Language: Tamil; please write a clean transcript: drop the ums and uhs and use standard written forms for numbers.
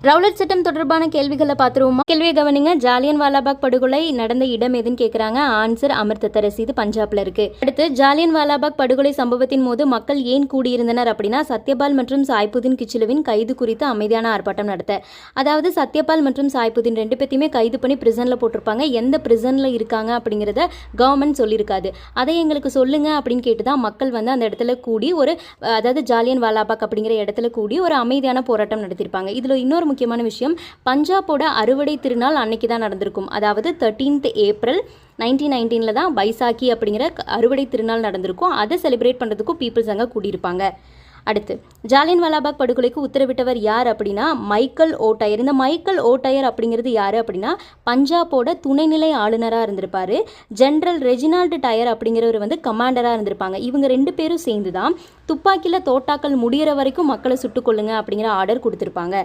ரவுலட் சட்டம் தொடர்பான கேள்விகளை பார்த்துருவோமா? கேள்வியை கவனிங்க. ஜாலியன் வாலாபாக் படுகொலை நடந்த இடம் எதுன்னு கேட்குறாங்க. ஆன்சர் அமிர்தசரஸ். இது பஞ்சாப்ல இருக்கு. அடுத்து, ஜாலியன் வாலாபாக் படுகொலை சம்பவத்தின் போது மக்கள் ஏன் கூடியிருந்தனர் அப்படின்னா, சத்யபால் மற்றும் சாய்புதீன் கிச்சிலுவின் கைது குறித்து அமைதியான ஆர்ப்பாட்டம் நடத்த. அதாவது சத்யபால் மற்றும் சாய்புதீன் ரெண்டு பேத்தையுமே கைது பண்ணி பிரிசன்ல போட்டிருப்பாங்க. எந்த பிரிசன்ல இருக்காங்க அப்படிங்கிறத கவர்மெண்ட் சொல்லியிருக்காது. அதை எங்களுக்கு சொல்லுங்க அப்படின்னு கேட்டுதான் மக்கள் வந்து அந்த இடத்துல கூடி அதாவது ஜாலியன் வாலாபாக் அப்படிங்கிற இடத்துல கூடி ஒரு அமைதியான போராட்டம் நடத்தியிருப்பாங்க. இதுல இன்னொரு முக்கியமான விஷயம், பஞ்சாபோட அறுவடை திருநாள் அன்னைக்கு தான் நடந்திருக்கும். அதாவது 13th ஏப்ரல் 1919 தான் பைசாக்கி அப்படிங்கிற அறுவடை திருநாள் நடந்திருக்கும். அதை செலிப்ரேட் பண்ணுறதுக்கும் பீப்புள்ஸ் அங்கே கூடியிருப்பாங்க. அடுத்து, ஜாலியன் வாலாபாக் படுகொலைக்கு உத்தரவிட்டவர் யார் அப்படின்னா மைக்கேல் ஓடையர். இந்த மைக்கேல் ஓடையர் அப்படிங்கிறது யார் அப்படின்னா பஞ்சாபோட துணைநிலை ஆளுநராக இருந்திருப்பாரு. ஜெனரல் ரெஜினால்டு டயர் அப்படிங்கிறவர் வந்து கமாண்டராக இருந்திருப்பாங்க. இவங்க ரெண்டு பேரும் சேர்ந்து தான் துப்பாக்கியில் தோட்டாக்கள் முடிகிற வரைக்கும் மக்களை சுட்டுக்கொள்ளுங்க அப்படிங்கிற ஆர்டர் கொடுத்துருப்பாங்க.